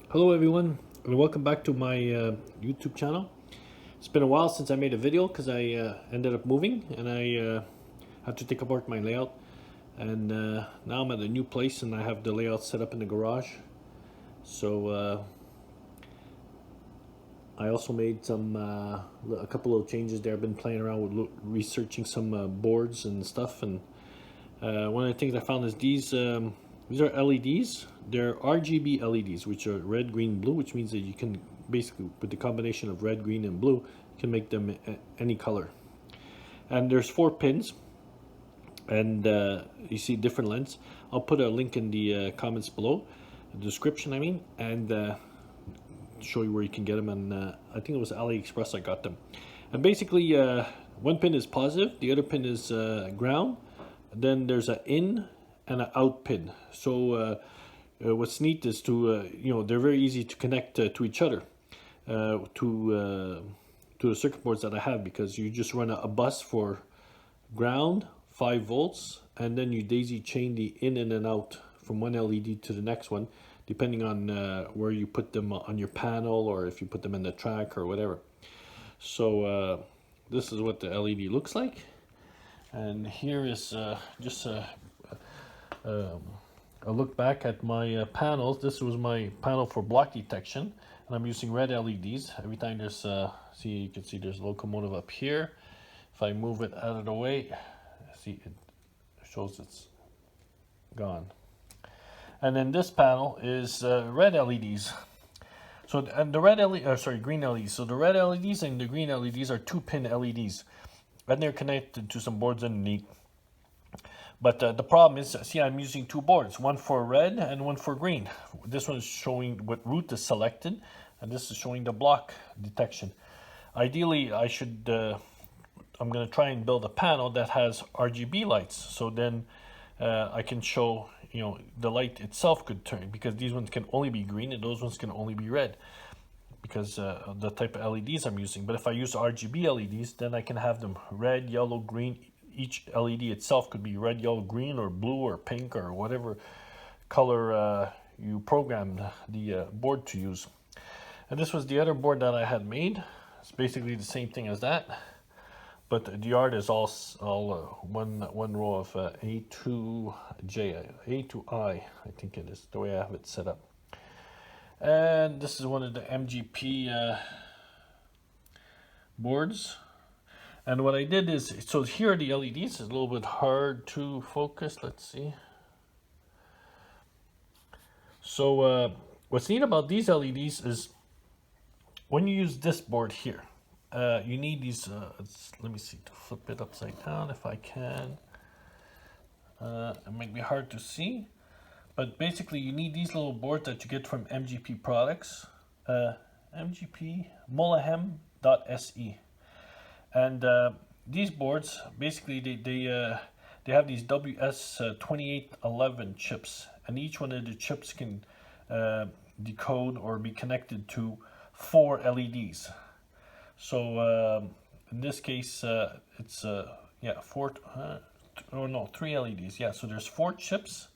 Hello everyone and welcome back to my YouTube channel. It's been a while since I made a video because I ended up moving and I had to take apart my layout, and now I'm at a new place and I have the layout set up in the garage. So I also made a couple of changes there. I've been playing around with researching some boards and stuff, and one of the things I found is these are LEDs. They're RGB LEDs, which are red, green, blue, which means that you can basically, with the combination of red, green, and blue, you can make them any color. And there's 4 pins, and you see different lengths. I'll put a link in the comments below, the description, I mean, and show you where you can get them. And I think it was AliExpress I got them. And basically, one pin is positive, the other pin is ground. Then there's an in and an out pin. So what's neat is they're very easy to connect to each other, to the circuit boards that I have, because you just run a bus for ground, 5 volts, and then you daisy chain the in and out from one LED to the next one, depending on where you put them on your panel, or if you put them in the track or whatever. So this is what the LED looks like. And here is just a look back at my panels. This was my panel for block detection, and I'm using red LEDs. Every time there's, you can see there's a locomotive up here. If I move it out of the way, see, it shows it's gone. And then this panel is red LEDs. So, and the red LED, green LEDs. So the red LEDs and the green LEDs are 2-pin LEDs, and they're connected to some boards underneath. But the problem is, see, I'm using 2 boards, one for red and one for green. This one is showing what route is selected, and this is showing the block detection. Ideally, I'm going to try and build a panel that has RGB lights, so then I can show, the light itself could turn, because these ones can only be green and those ones can only be red, because of the type of LEDs I'm using. But if I use RGB LEDs, then I can have them red, yellow, green. Each LED itself could be red, yellow, green, or blue, or pink, or whatever color you programmed the board to use. And this was the other board that I had made. It's basically the same thing as that, but the art is all one row of A to J, A to I think it is, the way I have it set up. And this is one of the MGP boards. And what I did is, so here are the LEDs. It's a little bit hard to focus. Let's see. So what's neat about these LEDs is when you use this board here, you need these, let me see, to flip it upside down if I can. It might be hard to see, but basically you need these little boards that you get from MGP products, MGP Molahem.se. And these boards, basically, they have these WS2811 chips, and each one of the chips can decode or be connected to 4 LEDs. So in this case, it's 3 LEDs. Yeah, so there's 4 chips.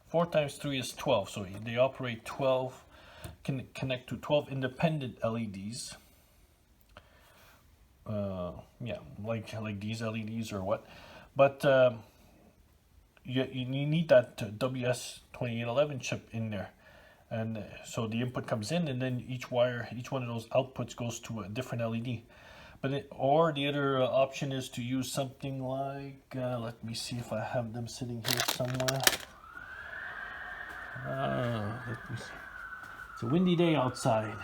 4 times 3 is 12. So they operate 12, can connect to 12 independent LEDs. Like these LEDs or what, but you need that WS2811 chip in there, and so the input comes in, and then each one of those outputs goes to a different LED. Or the other option is to use something like, let me see if I have them sitting here somewhere. Let me see. It's a windy day outside.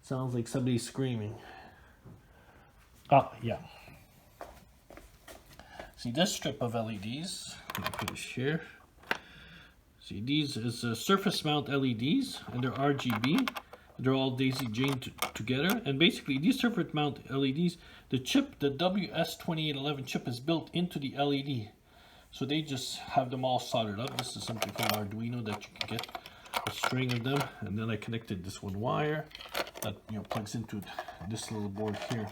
Sounds like somebody's screaming. Yeah. See this strip of LEDs, I'm gonna put it here. See, these is surface mount LEDs, and they're RGB. They're all daisy chained together. And basically these surface mount LEDs, the chip, the WS2811 chip, is built into the LED. So they just have them all soldered up. This is something from Arduino that you can get a string of them. And then I connected this one wire that plugs into this little board here.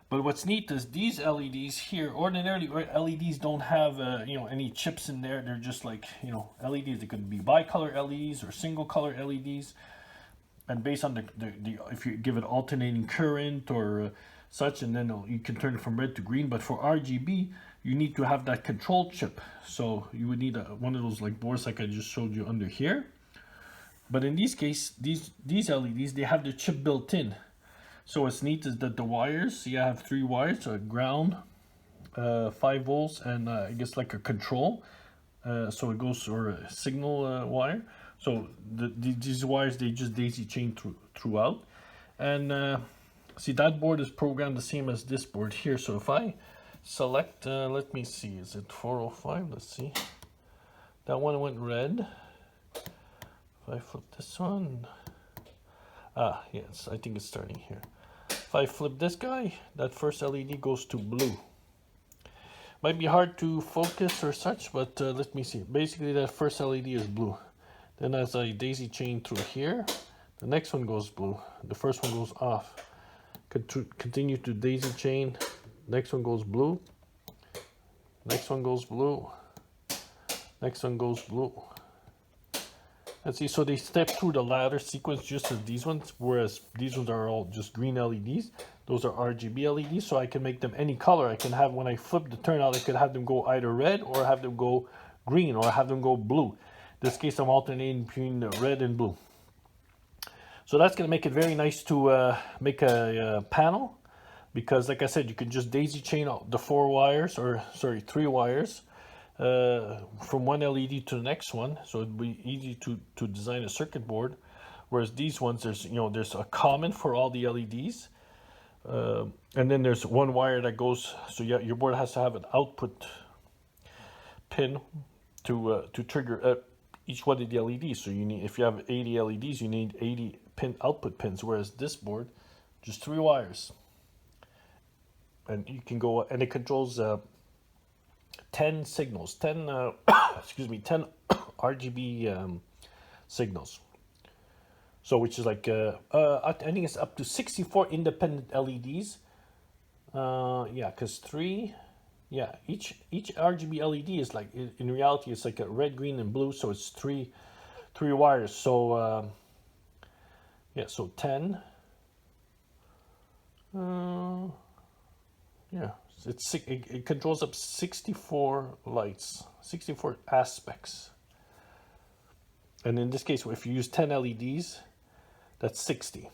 But what's neat is these LEDs here, ordinarily LEDs don't have any chips in there. They're just like LEDs. They could be bicolor LEDs or single color LEDs, and based on the if you give it alternating current or such, and then you can turn it from red to green. But for RGB, you need to have that control chip. So you would need one of those like boards like I just showed you under here. But in this case, these LEDs, they have the chip built in. So what's neat is that the wires, see I have 3 wires, a ground, 5 volts, and I guess like a control. So it goes, or a signal wire. So these wires, they just daisy chain throughout. And see, that board is programmed the same as this board here. So if I select, let me see, is it 405? Let's see. That one went red. If I flip this one, yes, I think it's starting here. If I flip this guy, that first LED goes to blue. Might be hard to focus or such, but let me see. Basically, that first LED is blue. Then as I daisy chain through here, the next one goes blue. The first one goes off. Continue to daisy chain. Next one goes blue. Next one goes blue. Next one goes blue. Let's see, so they step through the ladder sequence just as these ones, whereas these ones are all just green LEDs. Those are RGB LEDs, so I can make them any color. I can have, when I flip the turnout, I could have them go either red or have them go green or have them go blue. In this case, I'm alternating between the red and blue. So that's going to make it very nice to make a panel, because like I said, you can just daisy chain out the 3 wires. From one LED to the next one, so it'd be easy to design a circuit board. Whereas these ones, there's a common for all the LEDs, and then there's one wire that goes. So your board has to have an output pin to trigger each one of the LEDs. So you need, if you have 80 LEDs, you need 80 output pins. Whereas this board, just 3 wires, and you can go, and it controls 10 signals, 10 excuse me, 10 RGB signals. So which is like I think it's up to 64 independent LEDs. Yeah, because each RGB LED is like, in reality it's like a red, green, and blue. So it's three wires. So yeah, so 10. Yeah. It controls up 64 lights, 64 aspects. And in this case, if you use 10 LEDs, that's 60.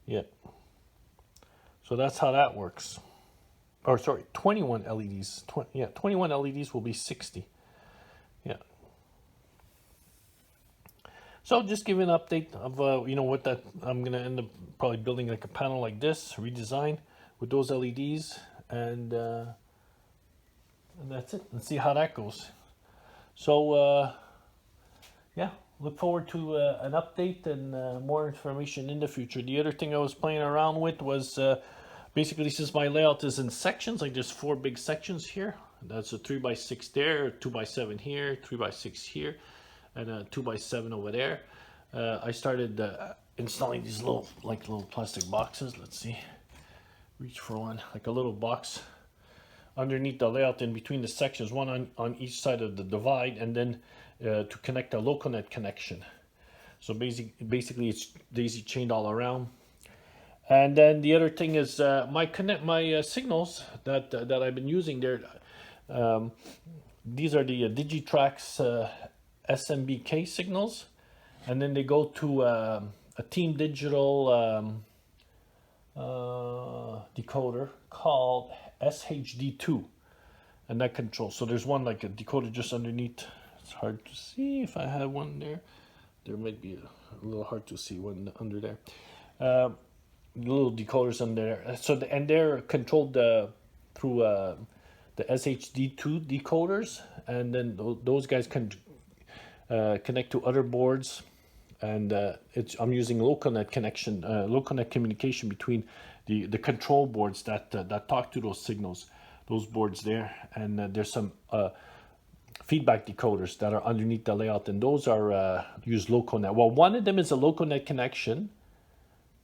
Yeah. So that's how that works. Or sorry, 21 LEDs. 21 LEDs will be 60. Yeah. So just give an update of what that, I'm gonna end up probably building like a panel like this, redesign with those LEDs, and that's it. Let's see how that goes. So yeah, look forward to an update and more information in the future. The other thing I was playing around with was basically, since my layout is in sections, like there's 4 big sections here. That's a 3x6 there, 2x7 here, 3x6 here, and a 2x7 over there. I started installing these little plastic boxes. Let's see. Reach for one, like a little box underneath the layout in between the sections, one on each side of the divide, and then to connect a local net connection. So basically it's daisy chained all around. And then the other thing is my signals that I've been using there. These are the Digitrax SMBK signals, and then they go to a Team Digital decoder called SHD2, and that controls. So there's one like a decoder just underneath. It's hard to see if I have one there. There might be a little hard to see one under there. Little decoders under there. So and they're controlled through the SHD2 decoders, and then those guys can connect to other boards. And I'm using local net connection, local net communication between the control boards that talk to those signals, those boards there. And there's some feedback decoders that are underneath the layout, and those are use local net. Well, one of them is a local net connection,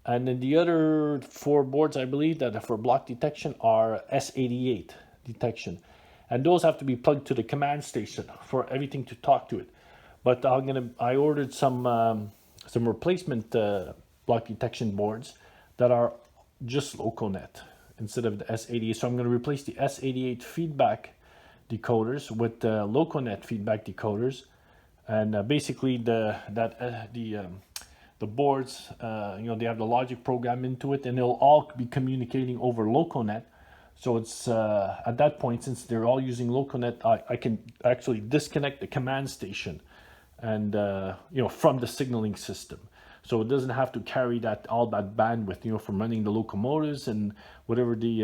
And then the other 4 boards, I believe, that are for block detection are S88 detection. And those have to be plugged to the command station for everything to talk to it. But I ordered some replacement block detection boards that are just LocoNet instead of the S88. So I'm going to replace the S88 feedback decoders with LocoNet feedback decoders, and basically the boards, they have the logic program into it, and they'll all be communicating over LocoNet. So it's at that point, since they're all using LocoNet, I can actually disconnect the command station and from the signaling system. So it doesn't have to carry all that bandwidth, from running the locomotives and whatever the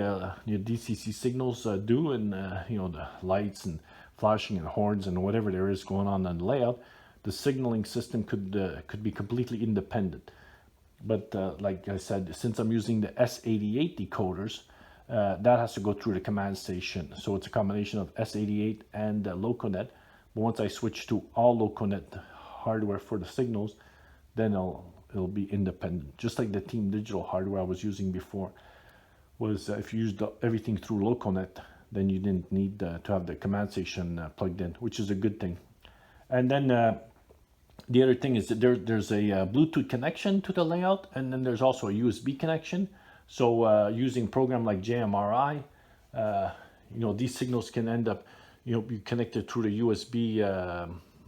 DCC signals do, and the lights and flashing and horns and whatever there is going on the layout. The signaling system could be completely independent. But like I said, since I'm using the S88 decoders, that has to go through the command station. So it's a combination of S88 and LocoNet. But once I switch to all LocoNet hardware for the signals, then it'll be independent. Just like the Team Digital hardware I was using before was, if you used everything through LocoNet, then you didn't need to have the command station plugged in, which is a good thing. And then the other thing is that there's a Bluetooth connection to the layout, and then there's also a USB connection. So using a program like JMRI, these signals can end up, be connected through the USB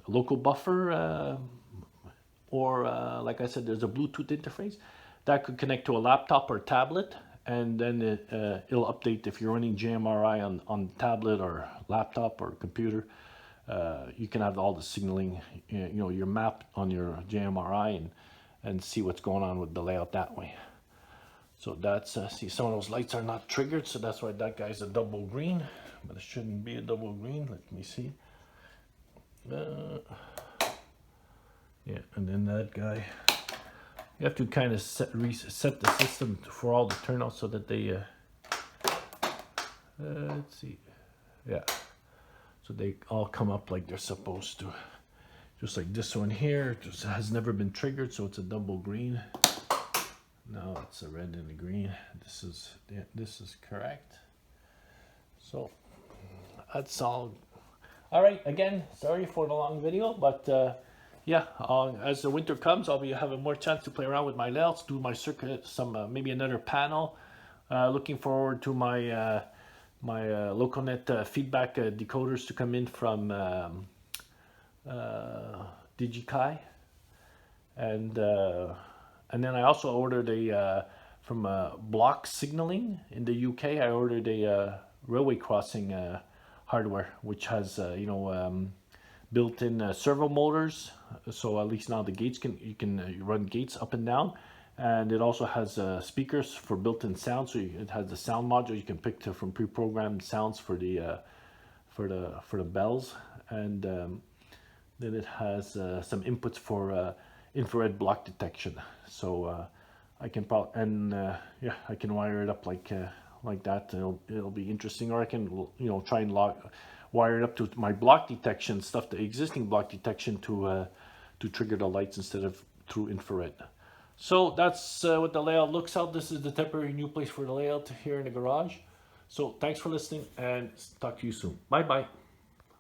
local buffer, or like I said, there's a Bluetooth interface that could connect to a laptop or tablet, and then it'll update if you're running JMRI on tablet or laptop or computer. You can have all the signaling, your map on your JMRI, and see what's going on with the layout that way. So that's, see, some of those lights are not triggered, so that's why that guy's a double green, but it shouldn't be a double green. Let me see. Yeah, and then that guy, you have to kind of reset the system for all the turnouts so that they, let's see, yeah, so they all come up like they're supposed to. Just like this one here, just has never been triggered, so it's a double green. Now it's a red and a green. This is correct. So that's all. All right, again, sorry for the long video, but yeah, as the winter comes, I'll be having more chance to play around with my layouts, do my circuit, maybe another panel. Looking forward to my my LocoNet feedback decoders to come in from DigiKai, and then I also ordered from Block Signaling in the UK. I ordered a railway crossing hardware, which has built-in servo motors, so at least now the gates you can run gates up and down, and it also has speakers for built-in sound. So it has the sound module you can pick from pre-programmed sounds for the bells, and then it has some inputs for infrared block detection. So I can yeah, I can wire it up like that. It'll be interesting, or I can try and wire it up to my block detection stuff, the existing block detection, to trigger the lights instead of through infrared. So that's what the layout looks like. This is the temporary new place for the layout here in the garage. So thanks for listening, and talk to you soon. Bye bye.